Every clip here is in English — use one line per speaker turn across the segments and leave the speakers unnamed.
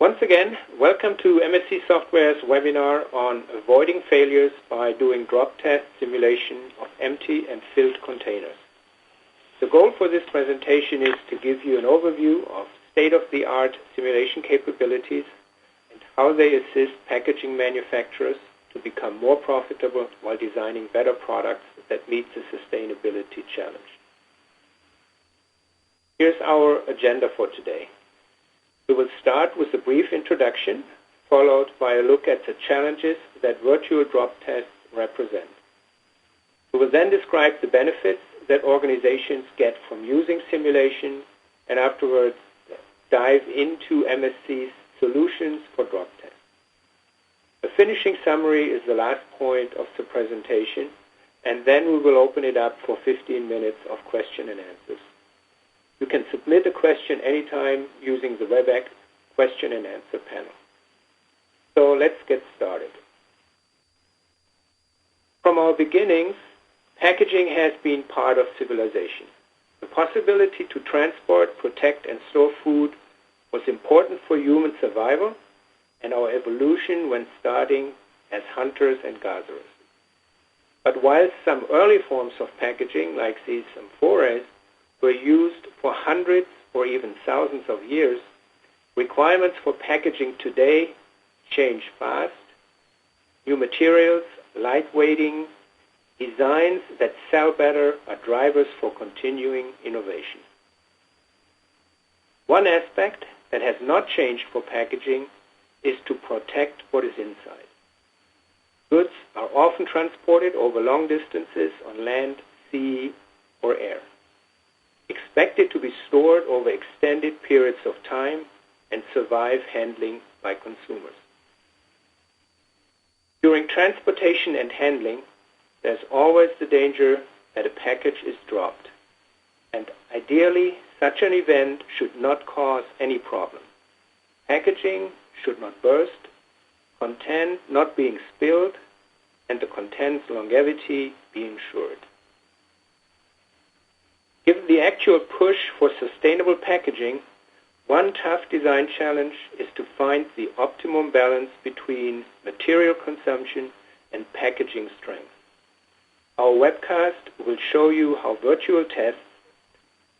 Once again, welcome to MSC Software's webinar on avoiding failures by doing drop test simulation of empty and filled containers. The goal for this presentation is to give you an overview of state-of-the-art simulation capabilities and how they assist packaging manufacturers to become more profitable while designing better products that meet the sustainability challenge. Here's our agenda for today. We will start with a brief introduction, followed by a look at the challenges that virtual drop tests represent. We will then describe the benefits that organizations get from using simulation, and afterwards dive into MSC's solutions for drop tests. The finishing summary is the last point of the presentation, and then we will open it up for 15 minutes of question and answers. You can submit a question anytime using the WebEx question and answer panel. So let's get started. From our beginnings, packaging has been part of civilization. The possibility to transport, protect, and store food was important for human survival and our evolution when starting as hunters and gatherers. But while some early forms of packaging, like these amphoras, were used for hundreds or even thousands of years, requirements for packaging today change fast. New materials, lightweighting, designs that sell better are drivers for continuing innovation. One aspect that has not changed for packaging is to protect what is inside. Goods are often transported over long distances on land, sea, or air, expected to be stored over extended periods of time and survive handling by consumers. During transportation and handling, there's always the danger that a package is dropped, and ideally, such an event should not cause any problem. Packaging should not burst, content not being spilled, and the content's longevity be ensured. Given the actual push for sustainable packaging, one tough design challenge is to find the optimum balance between material consumption and packaging strength. Our webcast will show you how virtual tests,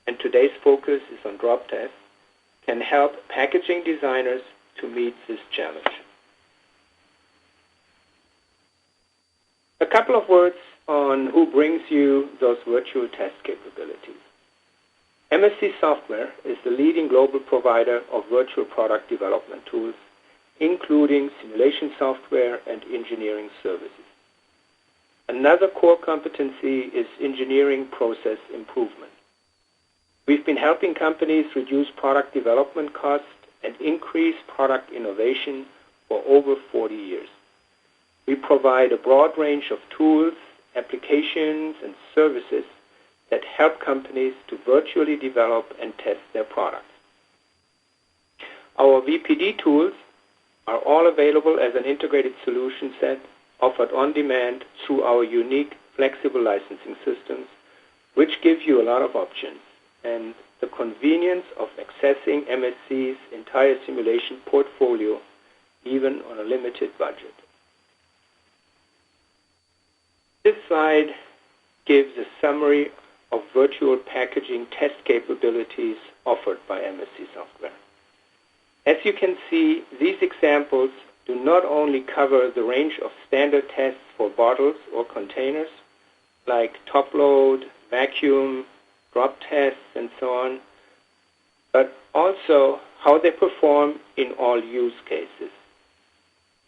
and today's focus is on drop tests, can help packaging designers to meet this challenge. A couple of words on who brings you those virtual test capabilities. MSC Software is the leading global provider of virtual product development tools, including simulation software and engineering services. Another core competency is engineering process improvement. We've been helping companies reduce product development costs and increase product innovation for over 40 years. We provide a broad range of tools, applications, and services that help companies to virtually develop and test their products. Our VPD tools are all available as an integrated solution set offered on demand through our unique flexible licensing systems, which give you a lot of options and the convenience of accessing MSC's entire simulation portfolio, even on a limited budget. This slide gives a summary of virtual packaging test capabilities offered by MSC Software. As you can see, these examples do not only cover the range of standard tests for bottles or containers, like top load, vacuum, drop tests, and so on, but also how they perform in all use cases.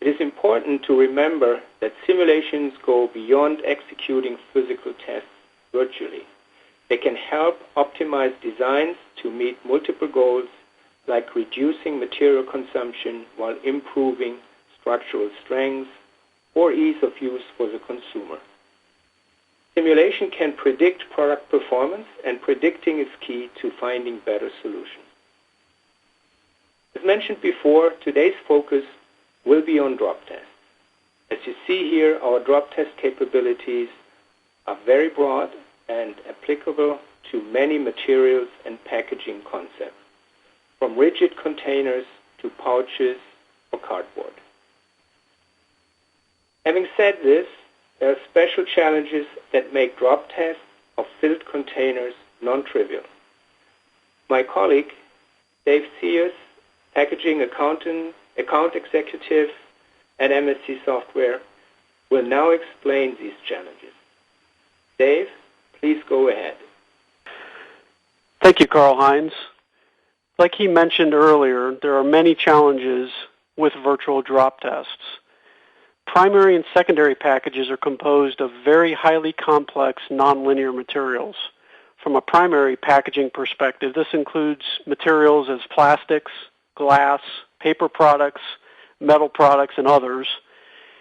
It is important to remember that simulations go beyond executing physical tests virtually. They can help optimize designs to meet multiple goals, like reducing material consumption while improving structural strength or ease of use for the consumer. Simulation can predict product performance, and predicting is key to finding better solutions. As mentioned before, today's focus will be on drop tests. As you see here, our drop test capabilities are very broad and applicable to many materials and packaging concepts, from rigid containers to pouches or cardboard. Having said this, there are special challenges that make drop tests of filled containers non-trivial. My colleague, Dave Sears, packaging account executive at MSC Software, will now explain these challenges. Dave, please go ahead.
Thank you, Karl-Heinz. Like he mentioned earlier, there are many challenges with virtual drop tests. Primary and secondary packages are composed of very highly complex nonlinear materials. From a primary packaging perspective, this includes materials as plastics, glass, paper products, metal products, and others.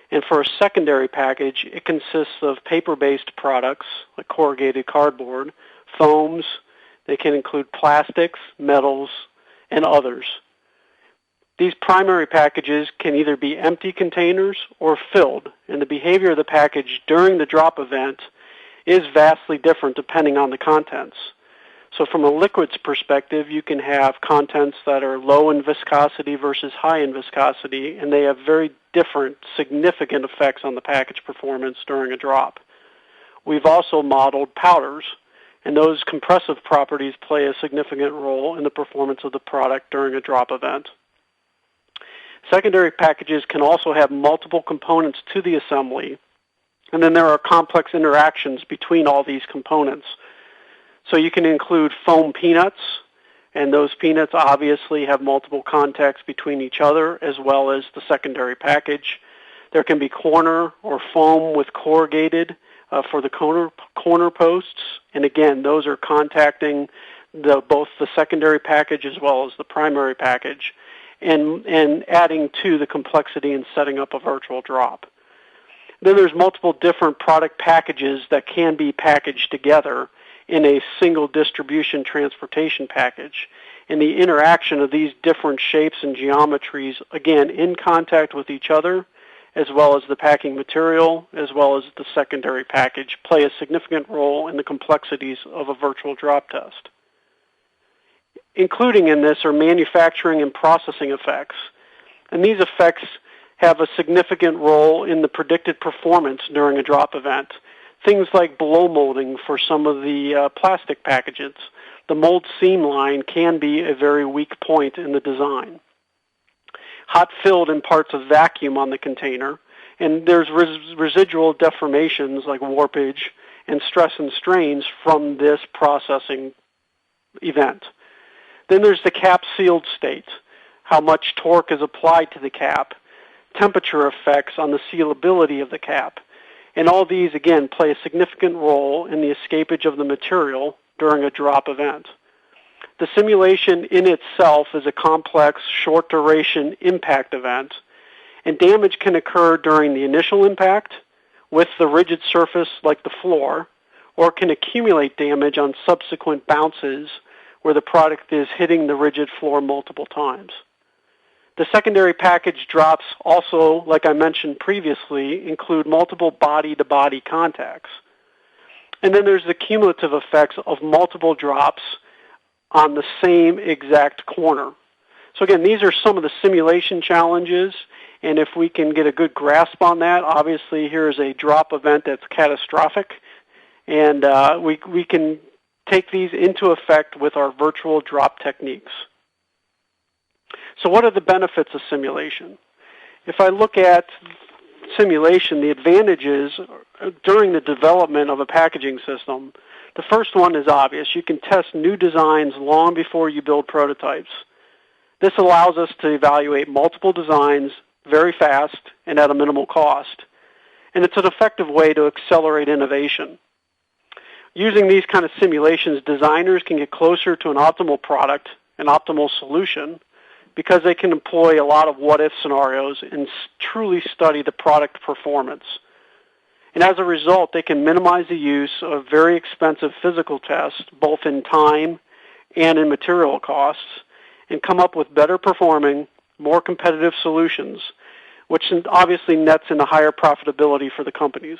And for a secondary package, it consists of paper-based products like corrugated cardboard, foams. They can include plastics, metals, and others. These primary packages can either be empty containers or filled, and the behavior of the package during the drop event is vastly different depending on the contents. So from a liquids perspective, you can have contents that are low in viscosity versus high in viscosity, and they have very different, significant effects on the package performance during a drop. We've also modeled powders, and those compressive properties play a significant role in the performance of the product during a drop event. Secondary packages can also have multiple components to the assembly, and then there are complex interactions between all these components. So you can include foam peanuts, and those peanuts obviously have multiple contacts between each other as well as the secondary package. There can be corner or foam with corrugated for the corner posts, and again, those are contacting both the secondary package as well as the primary package, and adding to the complexity in setting up a virtual drop. Then there's multiple different product packages that can be packaged together in a single distribution transportation package. And the interaction of these different shapes and geometries, again, in contact with each other, as well as the packing material, as well as the secondary package, play a significant role in the complexities of a virtual drop test. Including in this are manufacturing and processing effects. And these effects have a significant role in the predicted performance during a drop event. Things like blow molding for some of the plastic packages. The mold seam line can be a very weak point in the design. Hot filled imparts a vacuum on the container, and there's residual deformations like warpage and stress and strains from this processing event. Then there's the cap sealed state, how much torque is applied to the cap, temperature effects on the sealability of the cap, and all these, again, play a significant role in the escapage of the material during a drop event. The simulation in itself is a complex, short-duration impact event, and damage can occur during the initial impact with the rigid surface like the floor, or can accumulate damage on subsequent bounces where the product is hitting the rigid floor multiple times. The secondary package drops also, like I mentioned previously, include multiple body-to-body contacts. And then there's the cumulative effects of multiple drops on the same exact corner. So again, these are some of the simulation challenges, and if we can get a good grasp on that, obviously here's a drop event that's catastrophic, and we can take these into effect with our virtual drop techniques. So what are the benefits of simulation? If I look at simulation, the advantages during the development of a packaging system, the first one is obvious. You can test new designs long before you build prototypes. This allows us to evaluate multiple designs very fast and at a minimal cost. And it's an effective way to accelerate innovation. Using these kind of simulations, designers can get closer to an optimal product, an optimal solution, because they can employ a lot of what-if scenarios and truly study the product performance. And as a result, they can minimize the use of very expensive physical tests, both in time and in material costs, and come up with better performing, more competitive solutions, which obviously nets in a higher profitability for the companies.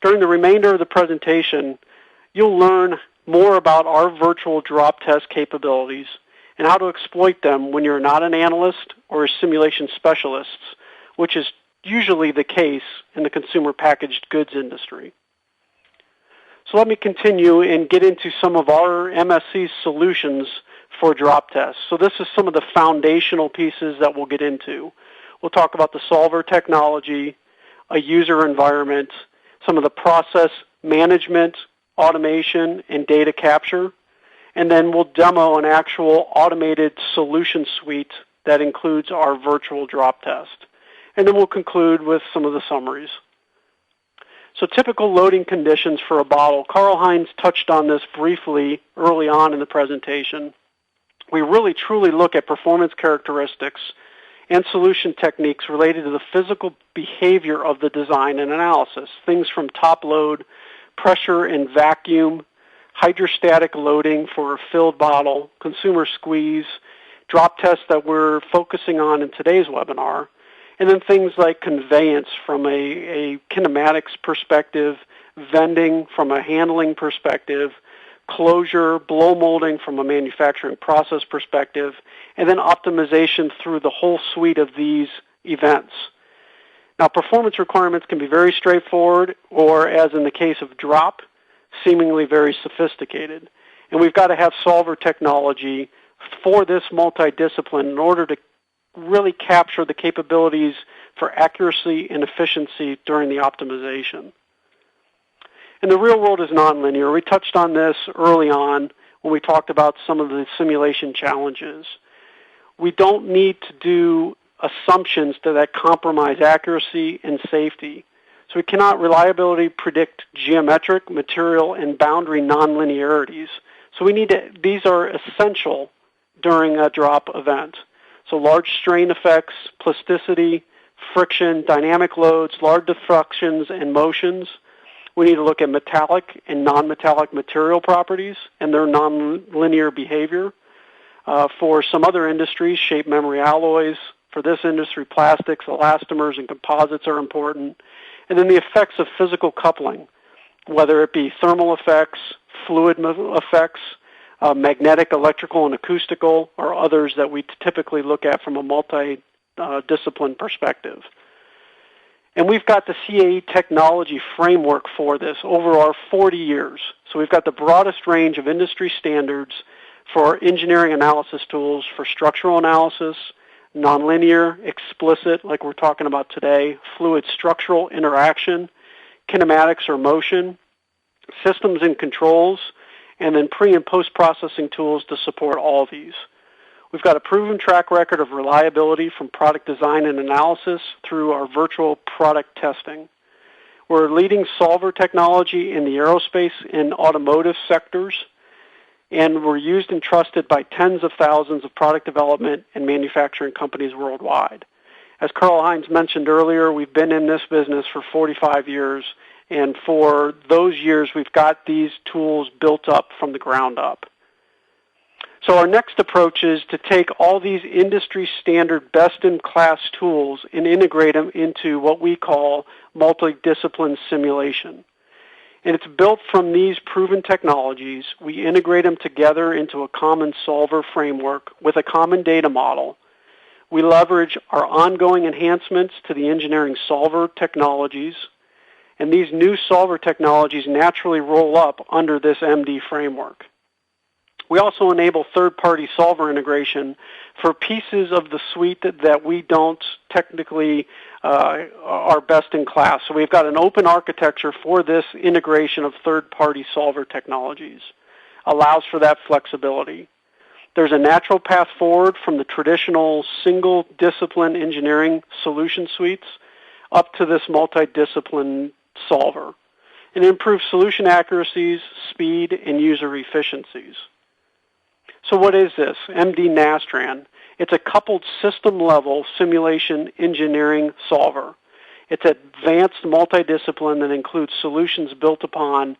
During the remainder of the presentation, you'll learn more about our virtual drop test capabilities and how to exploit them when you're not an analyst or a simulation specialist, which is usually the case in the consumer packaged goods industry. So let me continue and get into some of our MSC solutions for drop tests. So this is some of the foundational pieces that we'll get into. We'll talk about the solver technology, a user environment, some of the process management, automation, and data capture, and then we'll demo an actual automated solution suite that includes our virtual drop test. And then we'll conclude with some of the summaries. So typical loading conditions for a bottle. Karl-Heinz touched on this briefly early on in the presentation. We really truly look at performance characteristics and solution techniques related to the physical behavior of the design and analysis. Things from top load, pressure and vacuum, hydrostatic loading for a filled bottle, consumer squeeze, drop tests that we're focusing on in today's webinar, and then things like conveyance from a kinematics perspective, vending from a handling perspective, closure, blow molding from a manufacturing process perspective, and then optimization through the whole suite of these events. Now, performance requirements can be very straightforward, or as in the case of drop, seemingly very sophisticated. And we've got to have solver technology for this multidiscipline in order to really capture the capabilities for accuracy and efficiency during the optimization. And the real world is nonlinear. We touched on this early on when we talked about some of the simulation challenges. We don't need to do assumptions that compromise accuracy and safety. So we cannot reliably predict geometric, material, and boundary nonlinearities. So these are essential during a drop event. So large strain effects, plasticity, friction, dynamic loads, large deflections, and motions. We need to look at metallic and non-metallic material properties and their nonlinear behavior. For some other industries, shape memory alloys. For this industry, plastics, elastomers, and composites are important. And then the effects of physical coupling, whether it be thermal effects, fluid effects, magnetic, electrical, and acoustical, or others that we typically look at from a multi-discipline perspective. And we've got the CAE technology framework for this over our 40 years. So we've got the broadest range of industry standards for engineering analysis tools for structural analysis, nonlinear, explicit, like we're talking about today, fluid structural interaction, kinematics or motion, systems and controls, and then pre- and post-processing tools to support all of these. We've got a proven track record of reliability from product design and analysis through our virtual product testing. We're leading solver technology in the aerospace and automotive sectors, and we're used and trusted by tens of thousands of product development and manufacturing companies worldwide. As Karl-Heinz mentioned earlier, we've been in this business for 45 years, and for those years, we've got these tools built up from the ground up. So our next approach is to take all these industry standard best-in-class tools and integrate them into what we call multidiscipline simulation. And it's built from these proven technologies. We integrate them together into a common solver framework with a common data model. We leverage our ongoing enhancements to the engineering solver technologies. And these new solver technologies naturally roll up under this MD framework. We also enable third-party solver integration for pieces of the suite that we don't technically are best in class. So we've got an open architecture for this integration of third-party solver technologies. Allows for that flexibility. There's a natural path forward from the traditional single-discipline engineering solution suites up to this multidiscipline solver. And it improves solution accuracies, speed, and user efficiencies. So what is this? MD Nastran. It's a coupled system-level simulation engineering solver. It's advanced multidiscipline that includes solutions built upon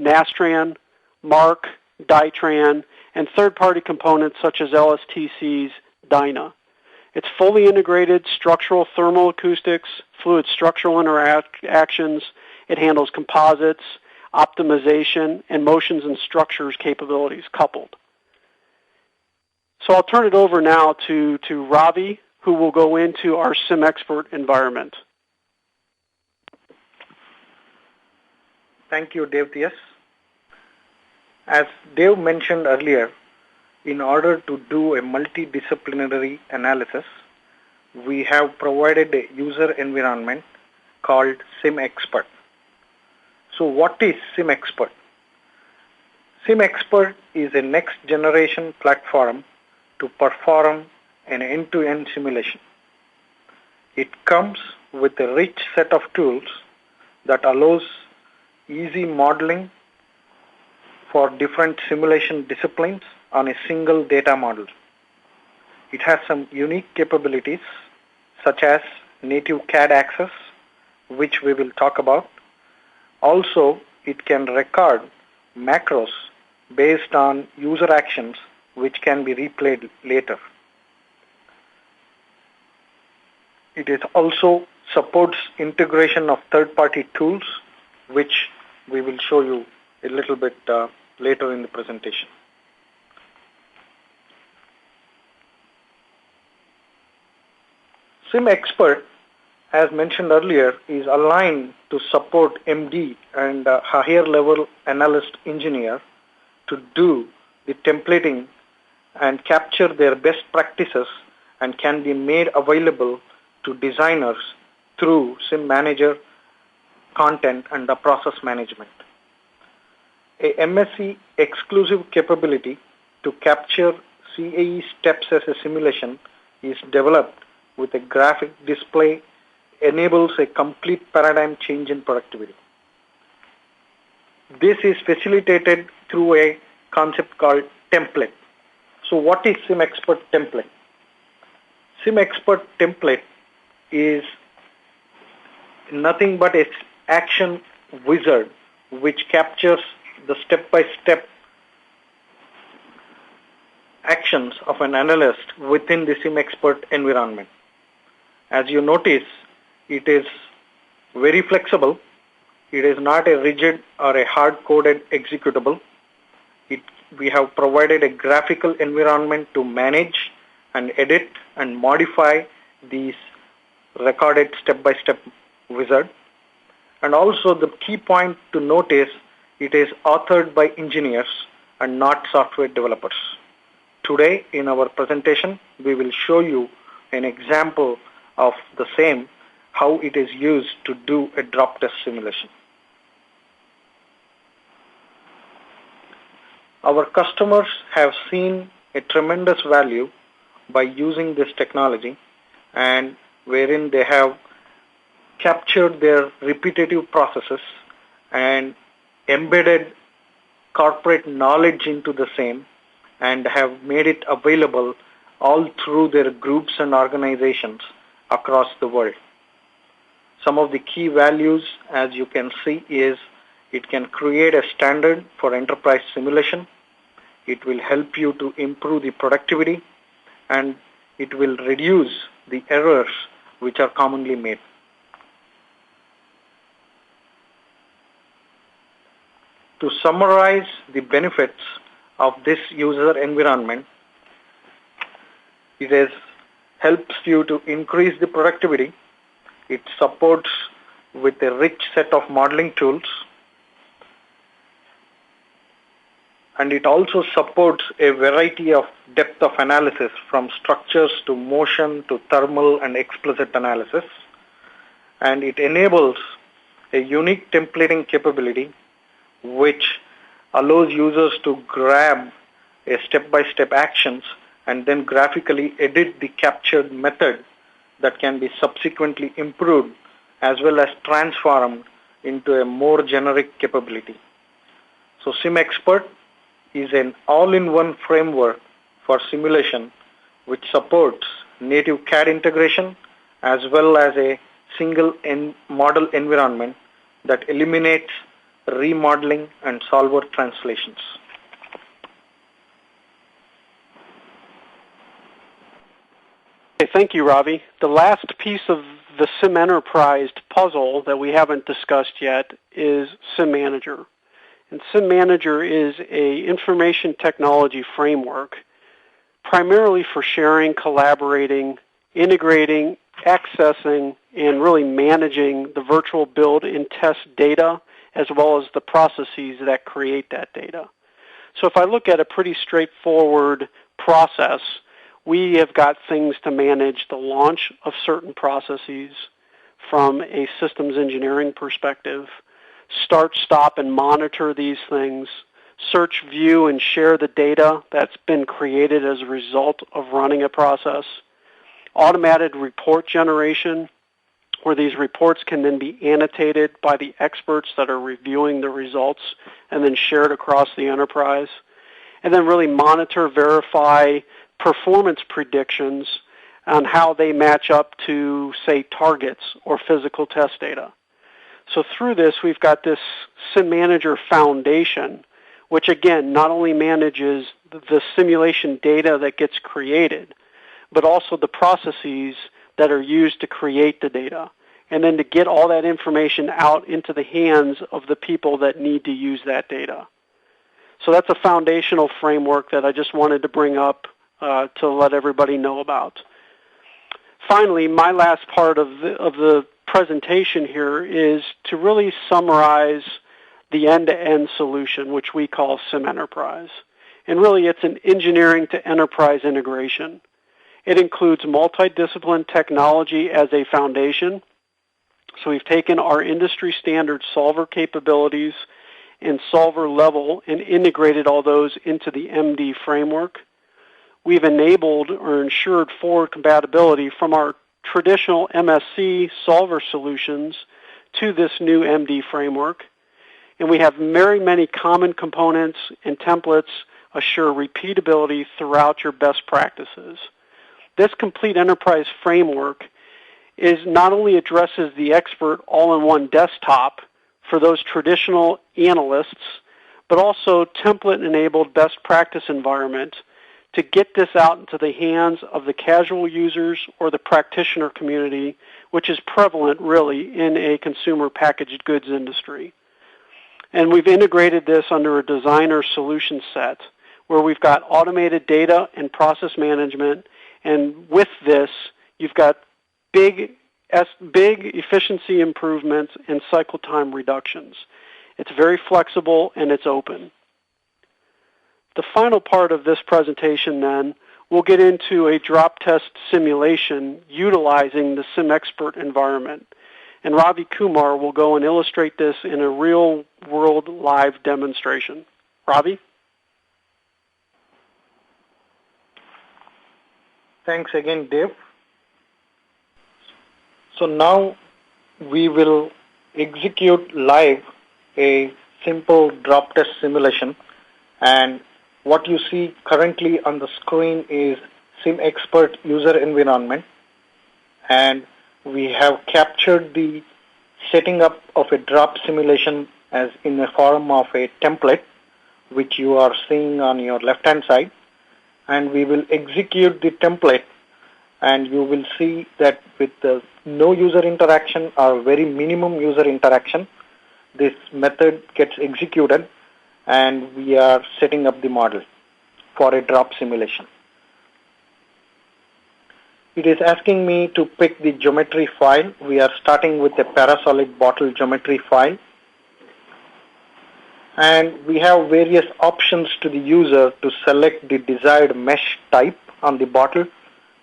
Nastran, Mark, Dytran, and third-party components such as LSTC's Dyna. It's fully integrated structural thermal acoustics, fluid structural interactions. It handles composites, optimization, and motions and structures capabilities coupled. So I'll turn it over now to Ravi, who will go into our SimExpert environment.
Thank you, Dave T.S. As Dave mentioned earlier, in order to do a multidisciplinary analysis, we have provided a user environment called SimExpert. So what is SimExpert? SimExpert is a next-generation platform to perform an end-to-end simulation. It comes with a rich set of tools that allows easy modeling for different simulation disciplines on a single data model. It has some unique capabilities such as native CAD access, which we will talk about. Also, it can record macros based on user actions which can be replayed later. It is also supports integration of third-party tools, which we will show you a little bit later in the presentation. SimExpert, as mentioned earlier, is aligned to support MD and higher level analyst engineer to do the templating and capture their best practices, and can be made available to designers through Sim Manager content and the process management. A MSC exclusive capability to capture CAE steps as a simulation is developed with a graphic display, enables a complete paradigm change in productivity. This is facilitated through a concept called template. So what is SimExpert template? SimExpert template is nothing but an action wizard which captures the step-by-step actions of an analyst within the SimExpert environment. As you notice, it is very flexible. It is not a rigid or a hard-coded executable. We have provided a graphical environment to manage and edit and modify these recorded step-by-step wizard. And also the key point to note is it is authored by engineers and not software developers. Today in our presentation, we will show you an example of the same, how it is used to do a drop test simulation. Our customers have seen a tremendous value by using this technology, and wherein they have captured their repetitive processes and embedded corporate knowledge into the same and have made it available all through their groups and organizations across the world. Some of the key values, as you can see, is it can create a standard for enterprise simulation. It will help you to improve the productivity, and it will reduce the errors which are commonly made. To summarize the benefits of this user environment, it helps you to increase the productivity. It supports with a rich set of modeling tools, and it also supports a variety of depth of analysis from structures to motion to thermal and explicit analysis. And it enables a unique templating capability which allows users to grab a step-by-step actions and then graphically edit the captured method that can be subsequently improved as well as transformed into a more generic capability. So SimExpert is an all-in-one framework for simulation which supports native CAD integration as well as a single model environment that eliminates remodeling and solver translations.
Okay, thank you, Ravi. The last piece of the SimEnterprise puzzle that we haven't discussed yet is SimManager. And SimManager is an information technology framework primarily for sharing, collaborating, integrating, accessing, and really managing the virtual build and test data as well as the processes that create that data. So if I look at a pretty straightforward process, we have got things to manage the launch of certain processes from a systems engineering perspective, start, stop, and monitor these things, search, view, and share the data that's been created as a result of running a process, automated report generation, where these reports can then be annotated by the experts that are reviewing the results and then shared across the enterprise, and then really monitor, verify performance predictions on how they match up to, say, targets or physical test data. So through this, we've got this SimManager foundation, which again not only manages the simulation data that gets created, but also the processes that are used to create the data, and then to get all that information out into the hands of the people that need to use that data. So that's a foundational framework that I just wanted to bring up to let everybody know about. Finally, my last part of the presentation here is to really summarize the end-to-end solution, which we call SimEnterprise. And really, it's an engineering to enterprise integration. It includes multidiscipline technology as a foundation. So we've taken our industry standard solver capabilities and solver level and integrated all those into the MD framework. We've enabled or ensured forward compatibility from our traditional MSC solver solutions to this new MD framework. And we have very many common components and templates assure repeatability throughout your best practices. This complete enterprise framework is not only addresses the expert all-in-one desktop for those traditional analysts, but also template-enabled best practice environment to get this out into the hands of the casual users or the practitioner community, which is prevalent really in a consumer packaged goods industry. And we've integrated this under a designer solution set where we've got automated data and process management, and with this, you've got big efficiency improvements and cycle time reductions. It's very flexible and it's open. The final part of this presentation then, we'll get into a drop test simulation utilizing the SimExpert environment. And Ravi Kumar will go and illustrate this in a real-world live demonstration. Ravi?
Thanks again, Dave. So now we will execute live a simple drop test simulation, and what you see currently on the screen is SimExpert user environment, and we have captured the setting up of a drop simulation as in the form of a template, which you are seeing on your left-hand side, and we will execute the template, and you will see that with no user interaction or very minimum user interaction, this method gets executed, and we are setting up the model for a drop simulation. It is asking me to pick the geometry file. We are starting with a parasolid bottle geometry file. And we have various options to the user to select the desired mesh type on the bottle,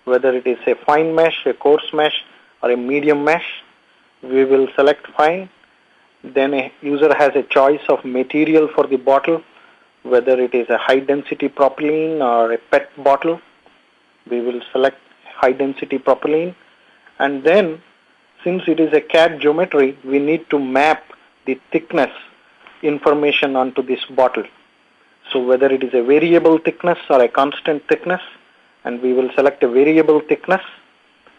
whether it is a fine mesh, a coarse mesh, or a medium mesh. We will select fine. Then a user has a choice of material for the bottle, whether it is a high-density propylene or a PET bottle. We will select high-density propylene. And then, since it is a CAD geometry, we need to map the thickness information onto this bottle. So whether it is a variable thickness or a constant thickness, and we will select a variable thickness,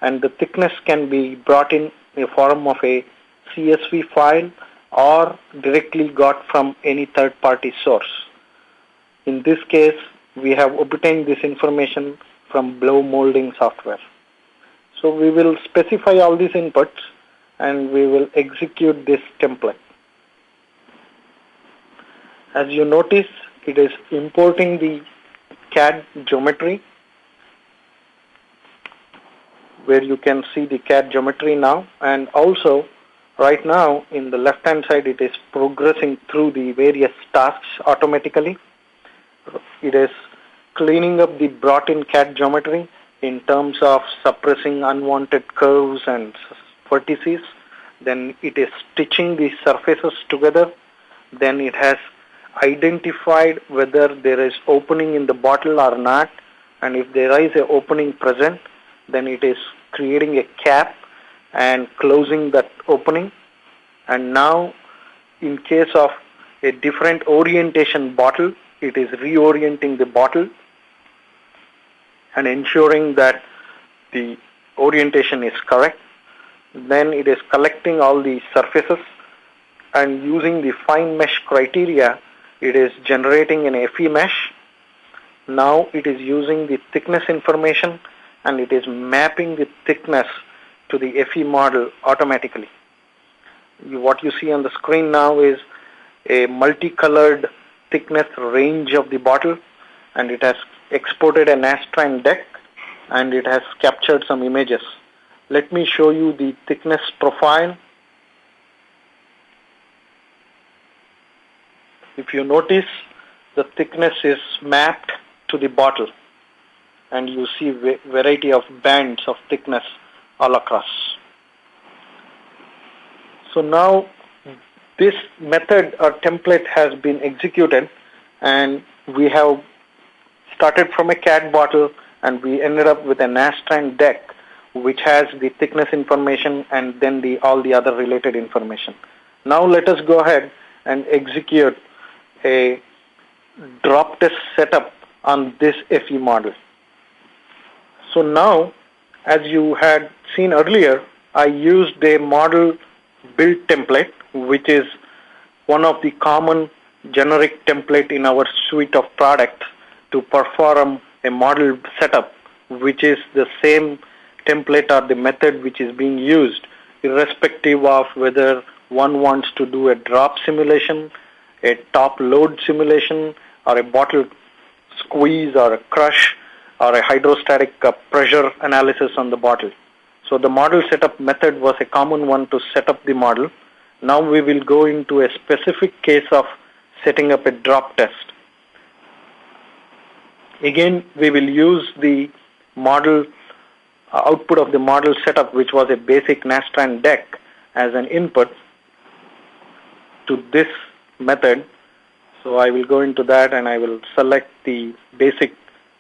and the thickness can be brought in a form of a CSV file or directly got from any third-party source. In this case, we have obtained this information from blow molding software. So we will specify all these inputs and we will execute this template. As you notice, it is importing the CAD geometry where you can see the CAD geometry now, and also right now in the left hand side it is progressing through the various tasks automatically. It is cleaning up the brought in CAD geometry in terms of suppressing unwanted curves and vertices. Then it is stitching the surfaces together. Then it has identified whether there is opening in the bottle or not, and if there is an opening present, then it is creating a cap and closing that opening. And now in case of a different orientation bottle, it is reorienting the bottle and ensuring that the orientation is correct. Then it is collecting all the surfaces, and using the fine mesh criteria, it is generating an FE mesh. Now it is using the thickness information, and it is mapping the thickness to the FE model automatically. What you see on the screen now is a multicolored thickness range of the bottle, and it has exported a Nastran deck, and it has captured some images. Let me show you the thickness profile. If you notice, the thickness is mapped to the bottle, and you see variety of bands of thickness all across. So now this method or template has been executed, and we have started from a CAD bottle, and we ended up with a Nastran deck which has the thickness information and then all the other related information. Now let us go ahead and execute a drop test setup on this FE model. So now, as you had seen earlier, I used a model build template, which is one of the common generic template in our suite of products to perform a model setup, which is the same template or the method which is being used irrespective of whether one wants to do a drop simulation, a top load simulation, or a bottle squeeze or a crush, or a hydrostatic pressure analysis on the bottle. So the model setup method was a common one to set up the model. Now we will go into a specific case of setting up a drop test. Again, we will use the model output of the model setup, which was a basic Nastran deck, as an input to this method. So I will go into that, and I will select the basic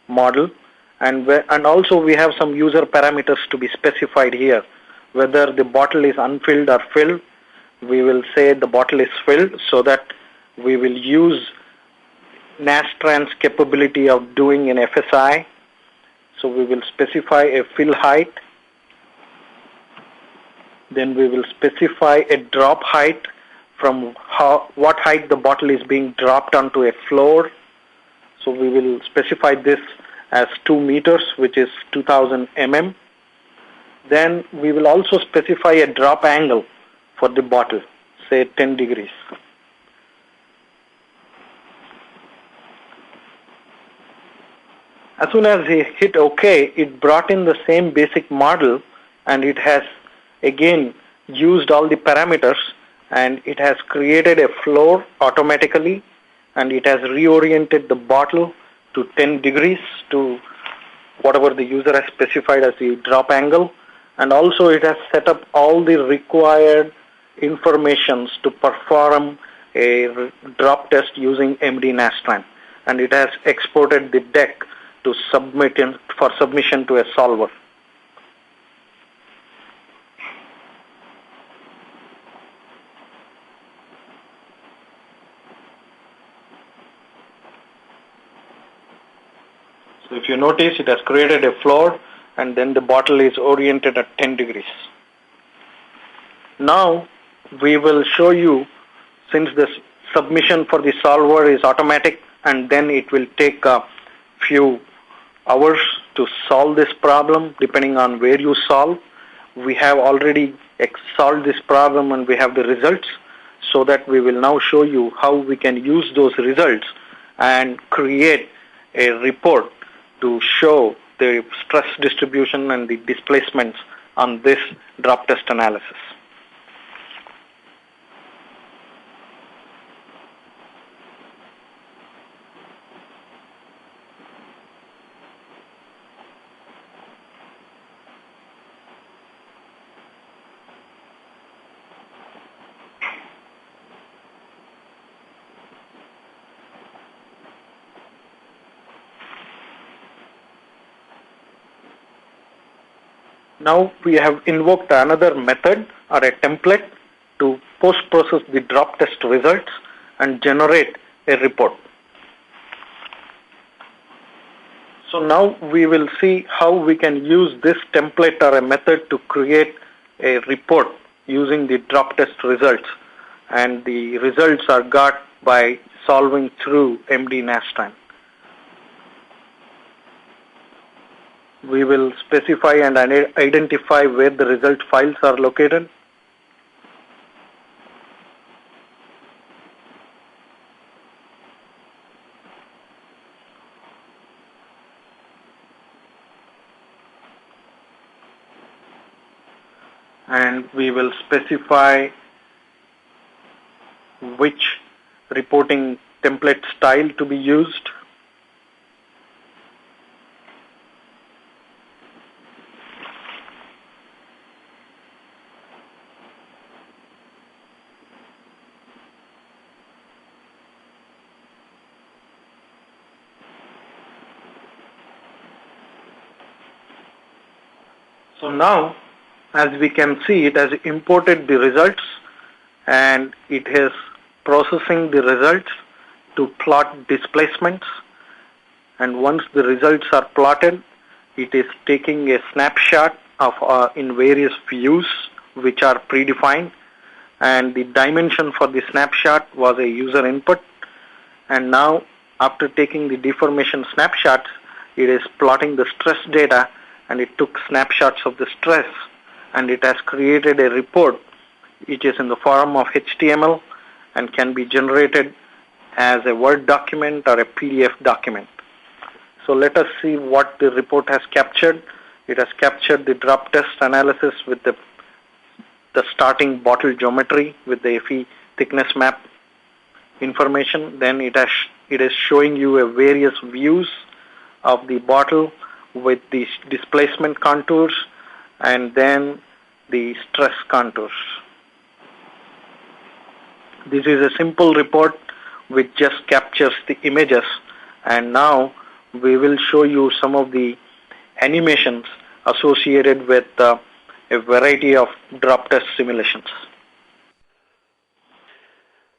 model, and also we have some user parameters to be specified here. Whether the bottle is unfilled or filled, we will say the bottle is filled, so that we will use Nastran's capability of doing an FSI. So we will specify a fill height. Then we will specify a drop height from what height the bottle is being dropped onto a floor. So we will specify this as 2 meters, which is 2000 mm. Then we will also specify a drop angle for the bottle, say 10 degrees. As soon as he hit OK, it brought in the same basic model, and it has again used all the parameters, and it has created a floor automatically, and it has reoriented the bottle to 10 degrees to whatever the user has specified as the drop angle, and also it has set up all the required informations to perform a drop test using MD Nastran, and it has exported the deck to submit for submission to a solver. So if you notice, it has created a floor, and then the bottle is oriented at 10 degrees. Now we will show you, since the submission for the solver is automatic, and then it will take a few hours to solve this problem depending on where you solve. We have already solved this problem, and we have the results, so that we will now show you how we can use those results and create a report to show the stress distribution and the displacements on this drop test analysis. Now we have invoked another method or a template to post-process the drop test results and generate a report. So now we will see how we can use this template or a method to create a report using the drop test results. And the results are got by solving through MD-NASTran. We will specify and identify where the result files are located. And we will specify which reporting template style to be used. So now, as we can see, it has imported the results and it is processing the results to plot displacements. And once the results are plotted, it is taking a snapshot of in various views which are predefined. And the dimension for the snapshot was a user input. And now, after taking the deformation snapshots, it is plotting the stress data, and it took snapshots of the stress, and it has created a report which is in the form of HTML and can be generated as a Word document or a PDF document. So let us see what the report has captured. It has captured the drop test analysis with the starting bottle geometry with the Fe thickness map information. Then it is showing you a various views of the bottle with the displacement contours and then the stress contours. This is a simple report which just captures the images, and now we will show you some of the animations associated with a variety of drop test simulations.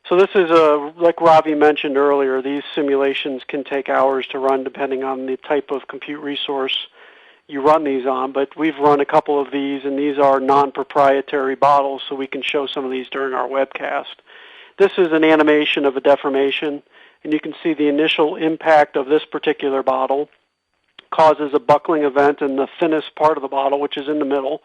So this is, like Ravi mentioned earlier, these simulations can take hours to run depending on the type of compute resource you run these on, but we've run a couple of these, and these are non-proprietary bottles, so we can show some of these during our webcast. This is an animation of a deformation, and you can see the initial impact of this particular bottle causes a buckling event in the thinnest part of the bottle, which is in the middle,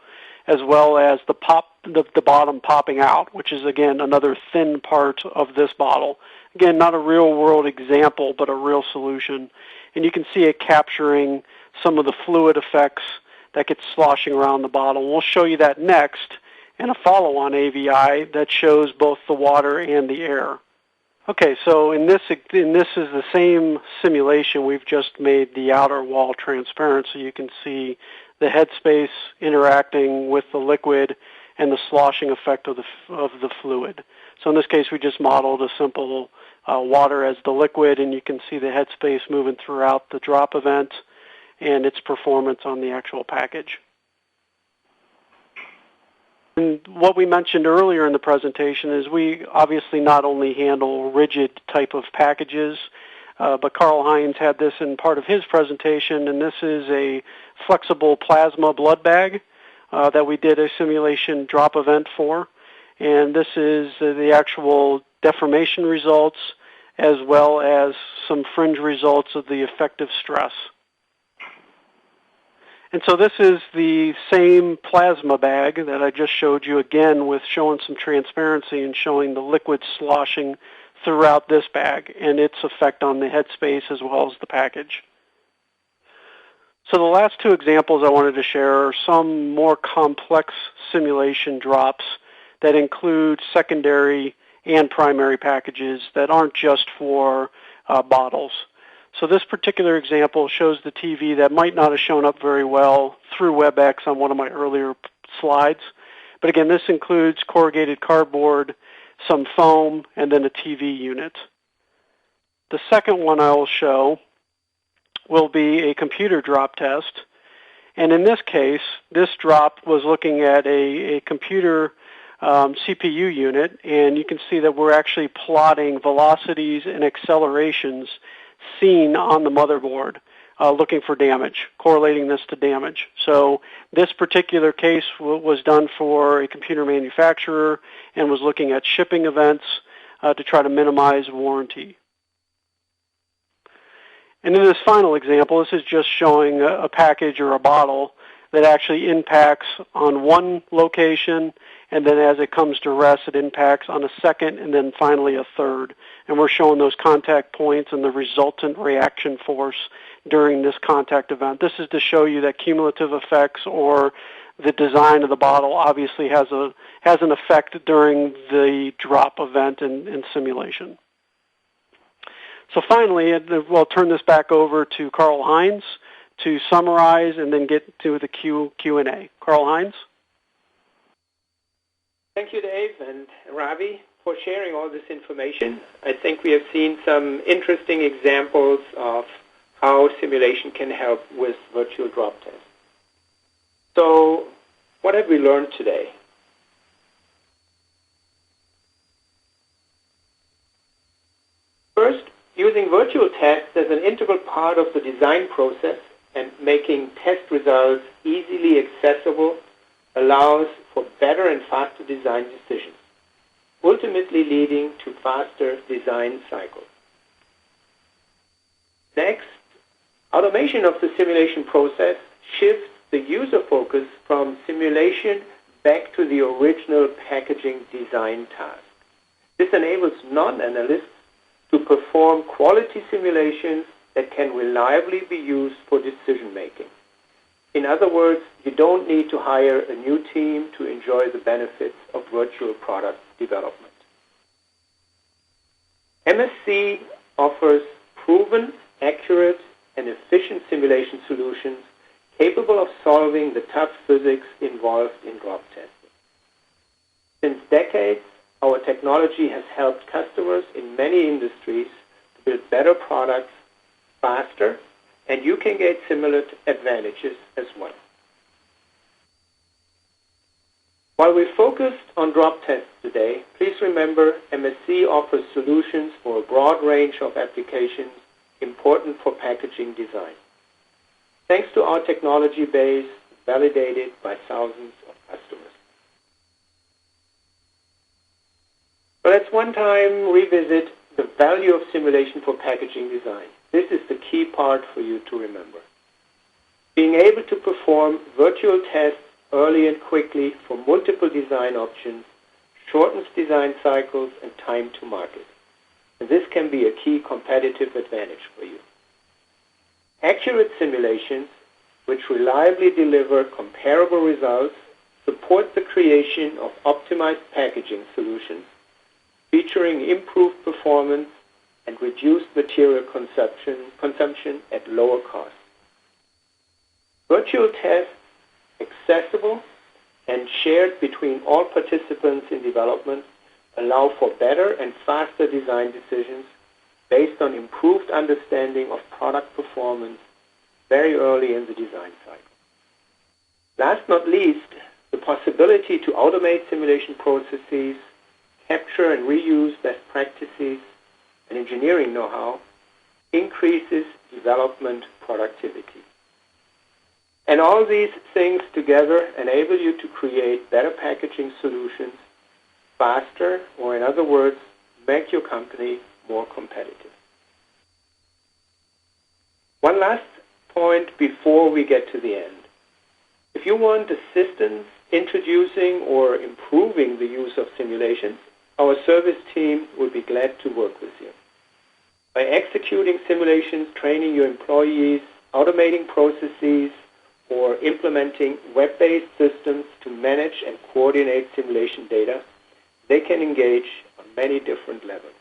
as well as the bottom popping out, which is, again, another thin part of this bottle. Again, not a real-world example, but a real solution. And you can see it capturing some of the fluid effects that get sloshing around the bottle. We'll show you that next in a follow-on AVI that shows both the water and the air. Okay, so in this is the same simulation. We've just made the outer wall transparent so you can see the headspace interacting with the liquid and the sloshing effect of the fluid. So in this case, we just modeled a simple water as the liquid, and you can see the headspace moving throughout the drop event and its performance on the actual package. And what we mentioned earlier in the presentation is we obviously not only handle rigid type of packages, but Carl Hines had this in part of his presentation, and this is a flexible plasma blood bag that we did a simulation drop event for. And this is the actual deformation results as well as some fringe results of the effective stress. And so this is the same plasma bag that I just showed you, again with showing some transparency and showing the liquid sloshing throughout this bag and its effect on the headspace as well as the package. So the last two examples I wanted to share are some more complex simulation drops that include secondary and primary packages that aren't just for bottles. So this particular example shows the TV that might not have shown up very well through WebEx on one of my earlier slides. But again, this includes corrugated cardboard, some foam, and then a TV unit. The second one I will show will be a computer drop test. And in this case, this drop was looking at a computer CPU unit, and you can see that we're actually plotting velocities and accelerations seen on the motherboard, looking for damage, correlating this to damage. So this particular case was done for a computer manufacturer and was looking at shipping events to try to minimize warranty. And in this final example, this is just showing a package or a bottle that actually impacts on one location, and then as it comes to rest, it impacts on a second, and then finally a third. And we're showing those contact points and the resultant reaction force during this contact event. This is to show you that cumulative effects or the design of the bottle obviously has an effect during the drop event in simulation. So finally, we'll turn this back over to Karl-Heinz to summarize and then get to the Q&A. Karl-Heinz?
Thank you, Dave and Ravi, for sharing all this information. I think we have seen some interesting examples of how simulation can help with virtual drop tests. So what have we learned today? First, using virtual tests as an integral part of the design process and making test results easily accessible allows for better and faster design decisions, ultimately leading to faster design cycles. Next, automation of the simulation process shifts the user focus from simulation back to the original packaging design task. This enables non-analysts to perform quality simulations that can reliably be used for decision making. In other words, you don't need to hire a new team to enjoy the benefits of virtual product development. MSC offers proven, accurate, and efficient simulation solutions capable of solving the tough physics involved in drop testing. Since decades, our technology has helped customers in many industries to build better products faster, and you can get similar advantages as well. While we focused on drop tests today, please remember MSC offers solutions for a broad range of applications important for packaging design. Thanks to our technology base, validated by thousands of customers. But let's one time revisit the value of simulation for packaging design. This is the key part for you to remember. Being able to perform virtual tests early and quickly for multiple design options shortens design cycles and time to market. And this can be a key competitive advantage for you. Accurate simulations, which reliably deliver comparable results, support the creation of optimized packaging solutions featuring improved performance and reduced material consumption at lower cost. Virtual tests, accessible and shared between all participants in development, allow for better and faster design decisions based on improved understanding of product performance very early in the design cycle. Last but not least, the possibility to automate simulation processes, capture and reuse best practices, and engineering know-how increases development productivity. And all these things together enable you to create better packaging solutions faster, or in other words, make your company more competitive. One last point before we get to the end. If you want assistance introducing or improving the use of simulations, our service team will be glad to work with you. By executing simulations, training your employees, automating processes, or implementing web-based systems to manage and coordinate simulation data, they can engage on many different levels.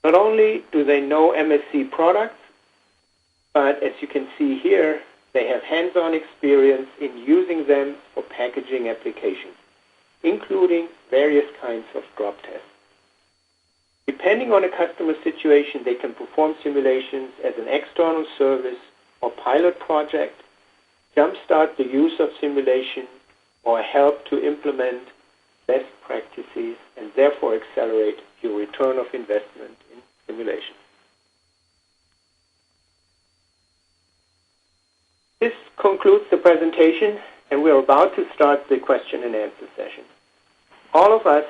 Not only do they know MSC products, but as you can see here, they have hands-on experience in using them for packaging applications, including various kinds of drop tests. Depending on a customer situation, they can perform simulations as an external service or pilot project, jumpstart the use of simulation, or help to implement best practices and therefore accelerate your return of investment in simulation. This concludes the presentation, and we're about to start the question and answer session. All of us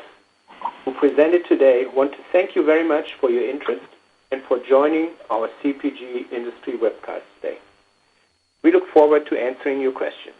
who presented today want to thank you very much for your interest and for joining our CPG industry webcast today. We look forward to answering your questions.